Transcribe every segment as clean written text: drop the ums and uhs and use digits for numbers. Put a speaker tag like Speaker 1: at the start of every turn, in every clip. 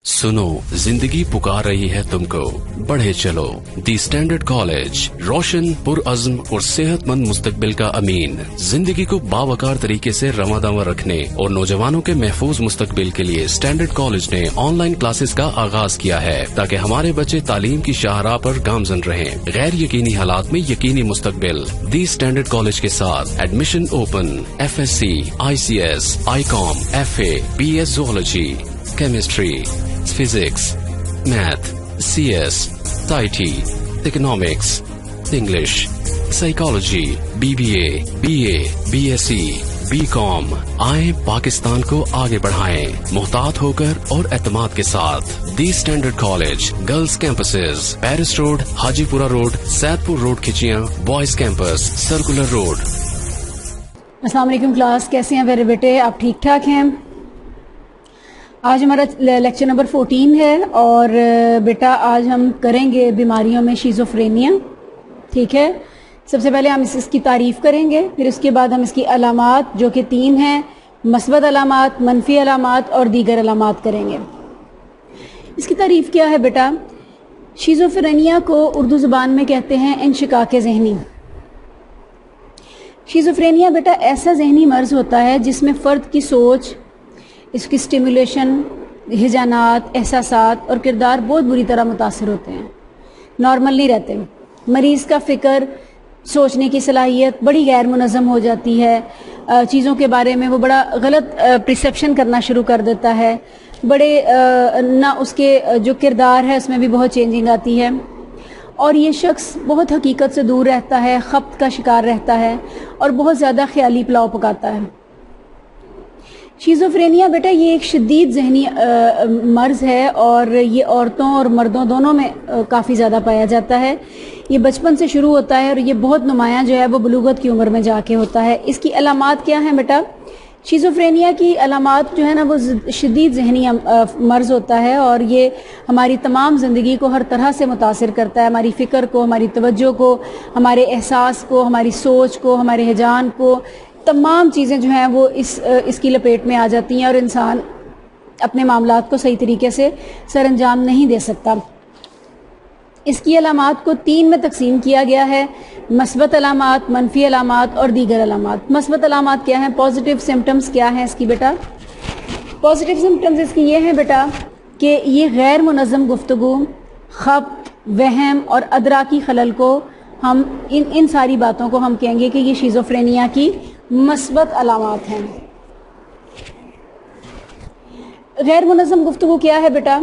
Speaker 1: सुनो, जिंदगी पुकार रही है तुमको, बढ़े चलो। दी स्टैंडर्ड कॉलेज, रोशन, पुरअज़्म और सेहतमंद मुस्तकबिल का अमीन। जिंदगी को बावकार तरीके से रवादावा रखने और नौजवानों के महफूज मुस्तकबिल के लिए स्टैंडर्ड कॉलेज ने ऑनलाइन क्लासेस का आगाज किया है, ताकि हमारे बच्चे तालीम की शाहराह पर गामजन रहें। गैर यकीनी हालात में यकीनी मुस्तकबिल। दी स्टैंडर्ड कॉलेज के साथ admission open. FSC, ICS, ICOM, FA, BS Zoology, Chemistry, Physics, Math, CS, IT, Economics, English, Psychology, BBA, BA, BSc, BCom। आए पाकिस्तान को आगे बढ़ाएं, मुहतात होकर और एतमाद के साथ। The standard college, girls campuses, Paris road, Hajipura road, Saidpur road Khichian, boys campus, circular road.
Speaker 2: अस्सलाम वालेकुम क्लास, कैसे हैं मेरे बेटे? आप ठीक ठाक हैं? आज हमारा लेक्चर नंबर 14 है और बेटा आज हम करेंगे बीमारियों में शिज़ोफ्रेनिया। ठीक है, सबसे पहले हम इसकी तारीफ़ करेंगे, फिर उसके बाद हम इसकी अलामात जो कि 3 हैं, मस्बत अलामात, मनफी अलामात और दीगर अलामात करेंगे। इसकी तारीफ़ क्या है बेटा? शिज़ोफ्रेनिया को उर्दू ज़ुबान में कहते हैं इंशिकाक ज़हनी। शिज़ोफ्रेनिया बेटा ऐसा ज़हनी मर्ज़ होता है जिसमें फ़र्द की सोच, इसकी स्टिमुलेशन, हिजानात, एहसासात और किरदार बहुत बुरी तरह मुतासिर होते हैं, नॉर्मल नहीं रहते। मरीज़ का फ़िक्र, सोचने की सलाहियत बड़ी गैर मुनज़्ज़म हो जाती है, चीज़ों के बारे में वो बड़ा गलत परसेप्शन करना शुरू कर देता है, बड़े ना उसके जो किरदार है उसमें भी बहुत चेंजिंग आती है और ये शख्स बहुत हकीकत से दूर रहता है, खप्त का शिकार रहता है और बहुत ज़्यादा ख्याली पुलाव पकाता है। शिज़ोफ्रेनिया बेटा ये एक शदीद ज़हनी मर्ज़ है और ये औरतों और मर्दों दोनों में काफ़ी ज़्यादा पाया जाता है। ये बचपन से शुरू होता है और ये बहुत नुमायाँ जो है वो बलूगत की उम्र में जाके होता है। इसकी अलामात क्या हैं बेटा? शिज़ोफ्रेनिया की अलामात जो है ना वो शदीद ज़हनी मर्ज़ होता है और ये हमारी तमाम ज़िंदगी को हर तरह से मुतासिर करता है, हमारी फ़िक्र को, हमारी तवज्जो को, हमारे एहसास को, हमारी सोच को, हमारे हिजान को, तमाम चीज़ें जो हैं वो इसकी लपेट में आ जाती हैं और इंसान अपने मामलात को सही तरीके से सरअंजाम नहीं दे सकता। इसकी अलामात को 3 में तकसीम किया गया है, मस्बत अलामात, मनफी अलामात और दीगर अलामात। मस्बत अलामात क्या हैं? पॉजिटिव सिम्टम्स क्या हैं इसकी बेटा? पॉजिटिव सिम्टम्स इसकी ये हैं बेटा कि ये गैर मुनज़्ज़म गुफ्तगू, खप्त, वहम और अदराकी खलल को हम इन सारी बातों को हम कहेंगे कि ये शिज़ोफ्रेनिया की मस्बत अलामात हैं। गैर मुनज़्ज़म गुफ्तगू क्या है बेटा?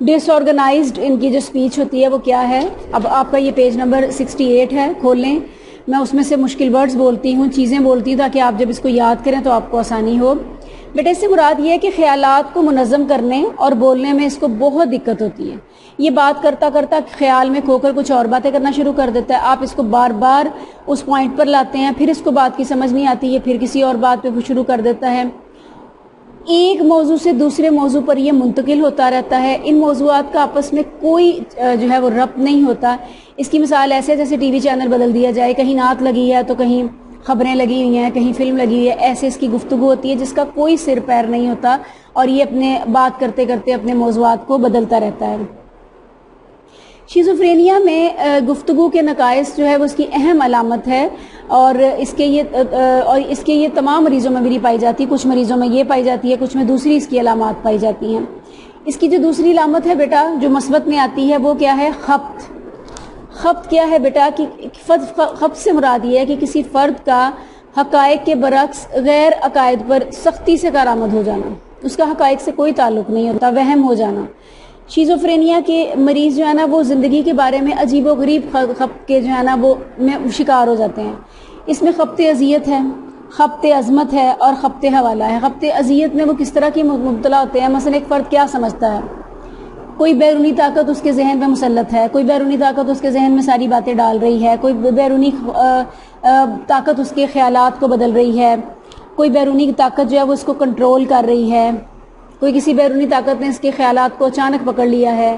Speaker 2: डिसऑर्गेनाइज्ड इनकी जो स्पीच होती है वो क्या है? अब आपका ये पेज नंबर 68 है, खोल लें। मैं उसमें से मुश्किल वर्ड्स बोलती हूँ, चीज़ें बोलती हूँ ताकि आप जब इसको याद करें तो आपको आसानी हो। बेटा इससे मुराद ये है कि ख्यालात को मुनज़्ज़म करने और बोलने में इसको बहुत दिक्कत होती है। ये बात करता करता ख्याल में खोकर कुछ और बातें करना शुरू कर देता है, आप इसको बार बार उस पॉइंट पर लाते हैं, फिर इसको बात की समझ नहीं आती है, फिर किसी और बात पे शुरू कर देता है। एक मौजू से दूसरे मौजू पर ये मुंतकिल होता रहता है। इन मौजूआत का आपस में कोई जो है वो रब्त नहीं होता। इसकी मिसाल ऐसे जैसे टीवी चैनल बदल दिया जाए, कहीं नात लगी है तो कहीं खबरें लगी हुई हैं, कहीं फिल्म लगी हुई है, ऐसे इसकी गुफ्तगू होती है जिसका कोई सिर पैर नहीं होता और ये अपने बात करते करते अपने मौजूआत को बदलता रहता है। शिज़ोफ्रेनिया में गुफ्तगू के नकाइस जो है वो उसकी अहम अलामत है और इसके ये तमाम मरीज़ों में भी नहीं पाई जाती। कुछ मरीज़ों में ये पाई जाती है, कुछ में दूसरी इसकी अलामत पाई जाती हैं। इसकी जो दूसरी अलामत है बेटा जो मस्बत में आती है वो क्या है? खप्त। खप्त क्या है बेटा? कि खप्त से मुराद ये है कि किसी फ़र्द का हक़ाइक़ के बरक्स गैर अकायद पर सख्ती से कारामद हो जाना, उसका हक़ाइक़ से कोई ताल्लुक़ नहीं होता, वहम हो जाना। शिज़ोफ्रेनिया के मरीज़ जो है ना वो ज़िंदगी के बारे में अजीब व गरीब खप्त के जो है ना वो में शिकार हो जाते हैं। इसमें खप्त अज़ियत है, खप्त अज़मत है और खप्त हवाला है। खप्त अज़ियत में वो किस तरह की मुब्तला होते हैं? मसलन एक फ़र्द क्या समझता है, कोई बैरूनी ताकत उसके जहन में मुसल्लत है, कोई बैरूनी ताकत उसके जहन में सारी बातें डाल रही है, कोई बैरूनी ताकत उसके ख़यालात को बदल रही है, कोई बैरूनी ताकत जो है वो उसको कंट्रोल कर रही है, कोई किसी बैरूनी ताकत ने इसके ख्यालात को अचानक पकड़ लिया है,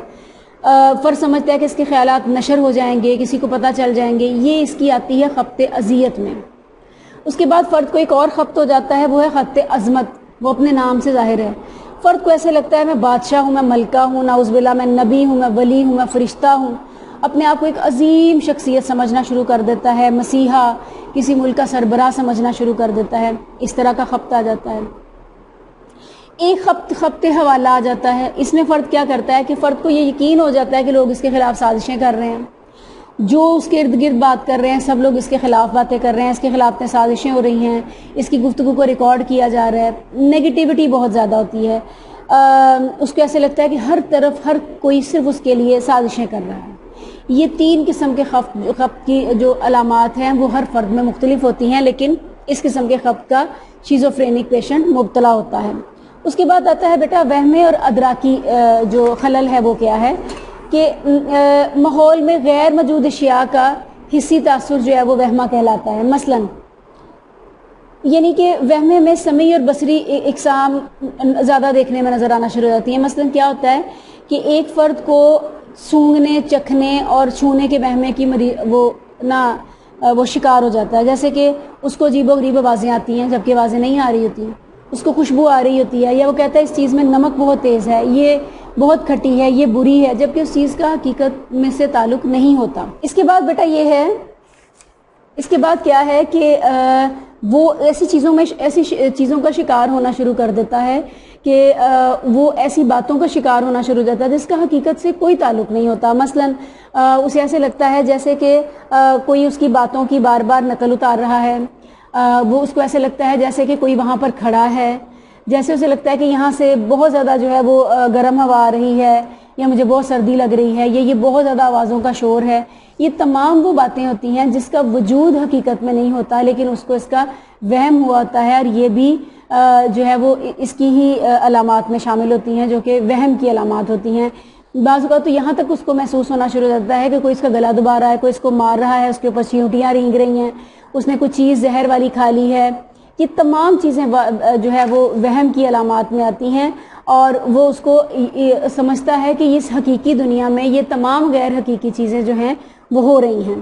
Speaker 2: फ़र्ज समझता है कि इसके ख्यालात नशर हो जाएंगे, किसी को पता चल जाएंगे। ये इसकी आती है खप्त अज़ियत में। उसके बाद फ़र्द को एक और खप्त हो जाता है, वो है खप्त अज़मत। वो अपने नाम से ज़ाहिर है। فرد کو ایسے لگتا ہے میں بادشاہ ہوں، میں ملکہ ہوں، نعوذ باللہ میں نبی ہوں، میں ولی ہوں، میں فرشتہ ہوں، اپنے آپ کو ایک عظیم شخصیت سمجھنا شروع کر دیتا ہے، مسیحا، کسی ملک کا سربراہ سمجھنا شروع کر دیتا ہے. اس طرح کا خبط آ جاتا ہے. ایک خبط حوالہ آ جاتا ہے. اس میں فرد کیا کرتا ہے کہ فرد کو یہ یقین ہو جاتا ہے کہ لوگ اس کے خلاف سازشیں کر رہے ہیں، جو اس کے ارد گرد بات کر رہے ہیں سب لوگ اس کے خلاف باتیں کر رہے ہیں، اس کے خلاف سازشیں ہو رہی ہیں، اس کی گفتگو کو ریکارڈ کیا جا رہا ہے. نیگیٹیوٹی بہت زیادہ ہوتی ہے. اس کو ایسے لگتا ہے کہ ہر طرف ہر کوئی صرف اس کے لیے سازشیں کر رہا ہے. یہ 3 قسم کے خبط کی جو علامات ہیں وہ ہر فرد میں مختلف ہوتی ہیں، لیکن اس قسم کے خبط کا شیزوفرینک پیشنٹ مبتلا ہوتا ہے. اس کے بعد آتا ہے بیٹا وہمی اور ادراکی جو خلل ہے وہ کیا ہے کہ ماحول میں غیر موجود اشیاء کا حسی تاثر جو ہے وہ وہمہ کہلاتا ہے. مثلا یعنی کہ وہمے میں سمعی اور بصری اقسام زیادہ دیکھنے میں نظر آنا شروع ہو جاتی ہیں. مثلا کیا ہوتا ہے کہ ایک فرد کو سونگھنے، چکھنے اور چھونے کے وہمے کی وہ شکار ہو جاتا ہے. جیسے کہ اس کو عجیب و غریب آوازیں آتی ہیں جبکہ آوازیں نہیں آ رہی ہوتی ہیں، اس کو خوشبو آ رہی ہوتی ہے، یا وہ کہتا ہے اس چیز میں نمک بہت تیز ہے، یہ بہت کھٹی ہے، یہ بری ہے، جبکہ اس چیز کا حقیقت میں سے تعلق نہیں ہوتا. اس کے بعد بیٹا یہ ہے، اس کے بعد کیا ہے کہ وہ ایسی چیزوں کا شکار ہونا شروع کر دیتا ہے کہ وہ ایسی باتوں کا شکار ہونا شروع ہو جاتا ہے جس کا حقیقت سے کوئی تعلق نہیں ہوتا. مثلا اسے ایسے لگتا ہے جیسے کہ کوئی اس کی باتوں کی بار بار نقل اتار رہا ہے. وہ اس کو ایسے لگتا ہے جیسے کہ کوئی وہاں پر کھڑا ہے، جیسے اسے لگتا ہے کہ یہاں سے بہت زیادہ جو ہے وہ گرم ہوا آ رہی ہے، یا مجھے بہت سردی لگ رہی ہے، یا یہ بہت زیادہ آوازوں کا شور ہے. یہ تمام وہ باتیں ہوتی ہیں جس کا وجود حقیقت میں نہیں ہوتا، لیکن اس کو اس کا وہم ہوا ہوتا ہے، اور یہ بھی جو ہے وہ اس کی ہی علامات میں شامل ہوتی ہیں جو کہ وہم کی علامات ہوتی ہیں. بعض اوقات تو یہاں تک اس کو محسوس ہونا شروع ہو جاتا ہے کہ کوئی اس کا گلا دبا رہا ہے، کوئی اس کو مار رہا ہے، اس کے اوپر چیونٹیاں رینگ رہی ہیں، اس نے کوئی چیز زہر والی کھا لی ہے. یہ تمام چیزیں جو ہے وہ وہم کی علامات میں آتی ہیں، اور وہ اس کو سمجھتا ہے کہ اس حقیقی دنیا میں یہ تمام غیر حقیقی چیزیں جو ہیں وہ ہو رہی ہیں.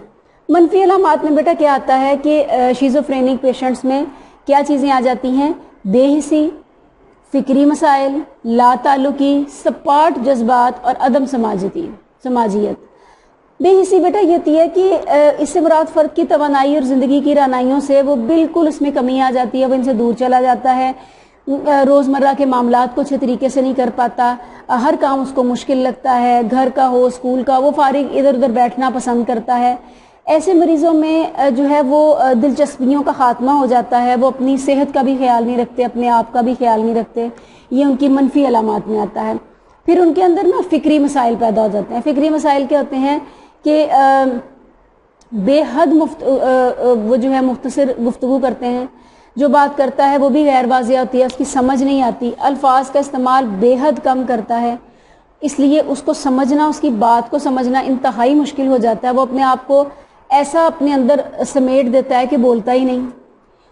Speaker 2: منفی علامات میں بیٹا کیا آتا ہے کہ شیزوفرینک پیشنٹس میں کیا چیزیں آ جاتی ہیں؟ بے حسی، فکری مسائل، لا تعلقی، سپاٹ جذبات اور عدم سماجیت. بے حسی بیٹا یہ ہوتی ہے کہ اس سے مراد فرد کی توانائی اور زندگی کی رعنائیوں سے وہ بالکل اس میں کمی آ جاتی ہے، وہ ان سے دور چلا جاتا ہے، روزمرہ کے معاملات کو اچھے طریقے سے نہیں کر پاتا، ہر کام اس کو مشکل لگتا ہے، گھر کا ہو اسکول کا، وہ فارغ ادھر ادھر بیٹھنا پسند کرتا ہے. ایسے مریضوں میں جو ہے وہ دلچسپیوں کا خاتمہ ہو جاتا ہے، وہ اپنی صحت کا بھی خیال نہیں رکھتے، اپنے آپ کا بھی خیال نہیں رکھتے. یہ ان کی منفی علامات میں آتا ہے. پھر ان کے اندر فکری مسائل پیدا ہو جاتے ہیں. فکری مسائل کیا ہوتے ہیں کہ بے حد وہ جو ہے مختصر گفتگو کرتے ہیں، جو بات کرتا ہے وہ بھی غیر واضح ہوتی ہے، اس کی سمجھ نہیں آتی، الفاظ کا استعمال بے حد کم کرتا ہے، اس لیے اس کو سمجھنا، اس کی بات کو سمجھنا انتہائی مشکل ہو جاتا ہے. وہ اپنے آپ کو ایسا اپنے اندر سمیٹ دیتا ہے کہ بولتا ہی نہیں،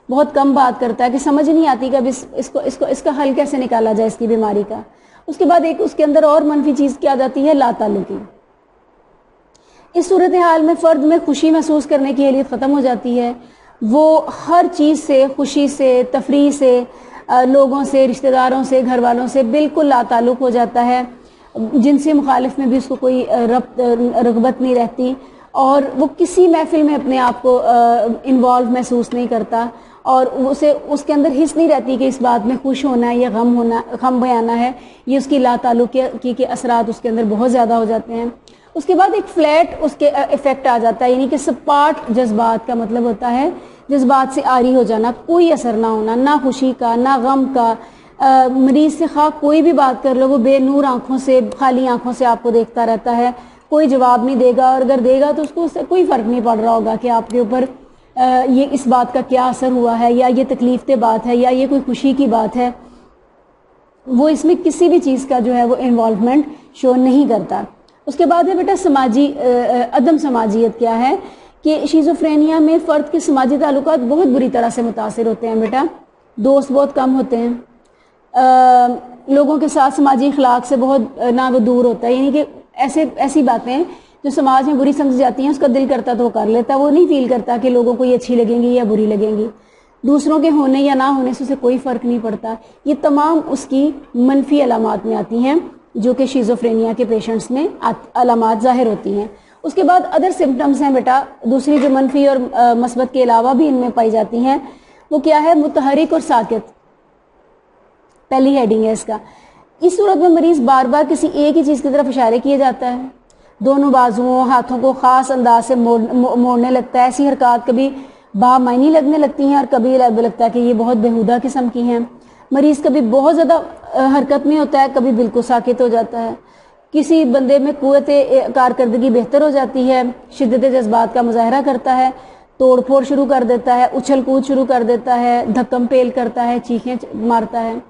Speaker 2: بہت کم بات کرتا ہے کہ سمجھ نہیں آتی کہ اب اس کا حل کیسے نکالا جائے اس کی بیماری کا. اس کے بعد ایک اس کے اندر اور منفی چیز کیا جاتی ہے؟ لا تعلقی. اس صورتحال میں فرد میں خوشی محسوس کرنے کی اہلیت ختم ہو جاتی ہے. وہ ہر چیز سے، خوشی سے، تفریح سے، لوگوں سے، رشتہ داروں سے، گھر والوں سے بالکل لا تعلق ہو جاتا ہے. جنسی مخالف میں بھی اس کو کوئی رغبت نہیں رہتی، اور وہ کسی محفل میں اپنے آپ کو انوالو محسوس نہیں کرتا، اور اسے اس کے اندر حس نہیں رہتی کہ اس بات میں خوش ہونا ہے یا غم بیانا ہے. یہ اس کی لا تعلقی کے اثرات اس کے اندر بہت زیادہ ہو جاتے ہیں. اس کے بعد ایک فلیٹ اس کے ایفیکٹ آ جاتا ہے، یعنی کہ سپاٹ جذبات کا مطلب ہوتا ہے جذبات سے عاری ہو جانا، کوئی اثر نہ ہونا، نہ خوشی کا نہ غم کا. مریض سے خواہ کوئی بھی بات کر لو، وہ بے نور آنکھوں سے، خالی آنکھوں سے آپ کو دیکھتا رہتا ہے، کوئی جواب نہیں دے گا، اور اگر دے گا تو اس کو اس سے کوئی فرق نہیں پڑ رہا ہوگا کہ آپ کے اوپر یہ اس بات کا کیا اثر ہوا ہے، یا یہ تکلیف دہ بات ہے، یا یہ کوئی خوشی کی بات ہے. وہ اس میں کسی بھی چیز کا جو ہے وہ انوالومنٹ شو نہیں کرتا. اس کے بعد ہے بیٹا عدم سماجیت. کیا ہے کہ شیزوفرینیا میں فرد کے سماجی تعلقات بہت بری طرح سے متاثر ہوتے ہیں. بیٹا دوست بہت کم ہوتے ہیں، لوگوں کے ساتھ سماجی اخلاق سے بہت نہ وہ دور ہوتا ہے، یعنی کہ ایسی باتیں جو سماج میں بری سمجھی جاتی ہیں اس کا دل کرتا تو وہ کر لیتا، وہ نہیں فیل کرتا کہ لوگوں کو یہ اچھی لگیں گی یا بری لگیں گی. दूसरों के होने या ना होने से उसे कोई फ़र्क नहीं पड़ता। ये तमाम उसकी मनफी अलामात में आती हैं जो कि शिज़ोफ्रेनिया के पेशेंट्स में अलामात ज़ाहिर होती हैं। उसके बाद अदर सिम्टम्स हैं बेटा, दूसरी जो मनफी और मस्बत के अलावा भी इनमें पाई जाती हैं, वो क्या है? मुतहरिक और साकित, पहली हेडिंग है इसका। इस सूरत में मरीज बार बार किसी एक ही चीज़ की तरफ इशारे किए जाता है, दोनों बाजुओं हाथों को ख़ास अंदाज से मोड़ने लगता है। ऐसी हरकत कभी बामायनी लगने लगती हैं और कभी लगता है कि ये बहुत बेहुदा किस्म की हैं। मरीज कभी बहुत ज़्यादा हरकत में होता है, कभी बिल्कुल साकित हो जाता है। किसी बंदे में क़ुव्वत कारकर्दगी बेहतर हो जाती है, शिद्दत जज्बात का मुजाहरा करता है, तोड़ फोड़ शुरू कर देता है, उछल कूद शुरू कर देता है, धक्कम पेल करता है, चीखें मारता है।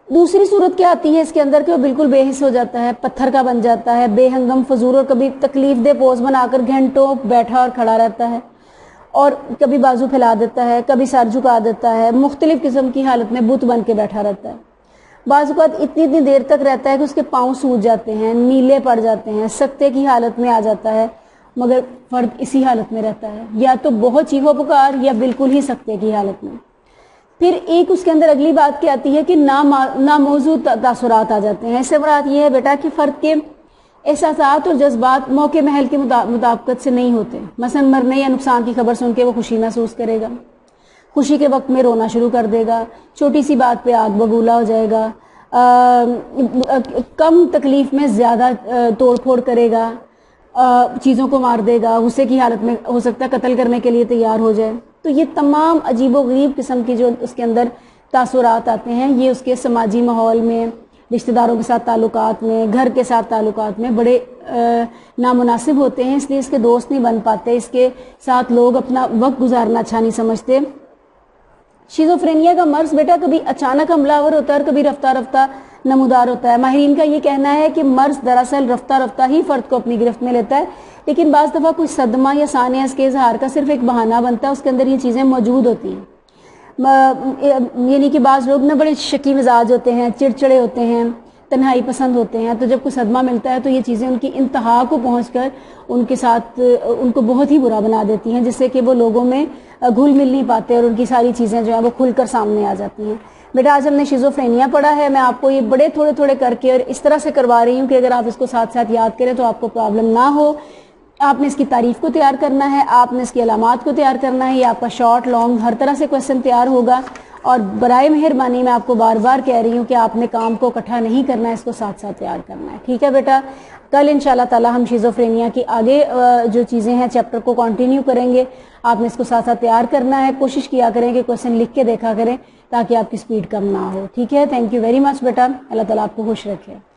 Speaker 2: दूसरी सूरत क्या आती है इसके अंदर कि वो बिल्कुल बेहिस हो जाता है, पत्थर का बन जाता है, बेहंगम फजूल और कभी तकलीफ दे पोज बनाकर घंटों बैठा और खड़ा रहता है, और कभी बाजू फैला देता है, कभी सर झुका देता है, मुख्तलिफ किस्म की हालत में बुत बन के बैठा रहता है। बाज़ इतनी देर तक रहता है कि उसके पाँव सूज जाते हैं, नीले पड़ जाते हैं, सकते की हालत में आ जाता है, मगर फर्द इसी हालत में रहता है, या तो बहुत चीखो पुकार या बिल्कुल ही सकते की हालत में। फिर एक उसके अंदर अगली बात क्या आती है कि नामौजूद तासुरात आ जाते हैं। इससे मुराद ये है बेटा कि फ़र्द के एहसासात और जज्बात मौके महल के मुताबिकत से नहीं होते। मसलन मरने या नुकसान की खबर सुन के वो खुशी महसूस करेगा, खुशी के वक्त में रोना शुरू कर देगा, छोटी सी बात पे आग बबूला हो जाएगा, कम तकलीफ में ज़्यादा तोड़ फोड़ करेगा, चीज़ों को मार देगा, गुस्से की हालत में हो सकता है कत्ल करने के लिए तैयार हो जाए। तो ये तमाम अजीबो गरीब किस्म की जो उसके अंदर तासुरात आते हैं, ये उसके समाजी माहौल में, रिश्तेदारों के साथ ताल्लुकात में, घर के साथ ताल्लुकात में बड़े नामुनासिब होते हैं, इसलिए इसके दोस्त नहीं बन पाते, इसके साथ लोग अपना वक्त गुजारना अच्छा नहीं समझते। शिज़ोफ्रेनिया का मर्ज बेटा कभी अचानक हमलावर होता है और कभी रफ्ता रफ्ता नमूदार होता है। माहिरीन का ये कहना है कि मर्ज दरअसल रफ्ता रफ्ता ही फ़र्द को अपनी गिरफ्त में लेता है, लेकिन बाज़ दफ़ा कोई सदमा या सानिया इसके इजहार का सिर्फ एक बहाना बनता है, उसके अंदर ये चीज़ें मौजूद होती हैं। यानी कि बाज़ लोग ना बड़े शकी मिजाज होते हैं, चिड़चिड़े होते हैं, तन्हाई पसंद होते हैं, तो जब कोई सदमा मिलता है तो ये चीज़ें उनकी इंतहा को पहुंचकर उनके साथ उनको बहुत ही बुरा बना देती हैं, जिससे कि वो लोगों में घुल मिल नहीं पाते और उनकी सारी चीज़ें जो है वो खुलकर सामने आ जाती हैं। बेटा आज हमने शिज़ोफ्रेनिया पढ़ा है, मैं आपको ये बड़े थोड़े थोड़े करके और इस तरह से करवा रही हूँ कि अगर आप इसको साथ साथ याद करें तो आपको प्रॉब्लम ना हो। आपने इसकी तारीफ को तैयार करना है, आपने इसकी अलामात को तैयार करना है, ये आपका शॉर्ट लॉन्ग हर तरह से क्वेश्चन तैयार होगा। और बराए मेहरबानी मैं आपको बार बार कह रही हूँ कि आपने काम को इकट्ठा नहीं करना है, इसको साथ साथ तैयार करना है। ठीक है बेटा, कल इंशाल्लाह ताला हम शिज़ोफ्रेनिया की आगे जो चीज़ें हैं चैप्टर को कंटिन्यू करेंगे। आपने इसको साथ साथ तैयार करना है, कोशिश किया करें कि क्वेश्चन लिख के देखा करें ताकि आपकी स्पीड कम ना हो। ठीक है, थैंक यू वेरी मच बेटा, अल्लाह ताला आपको खुश रखे।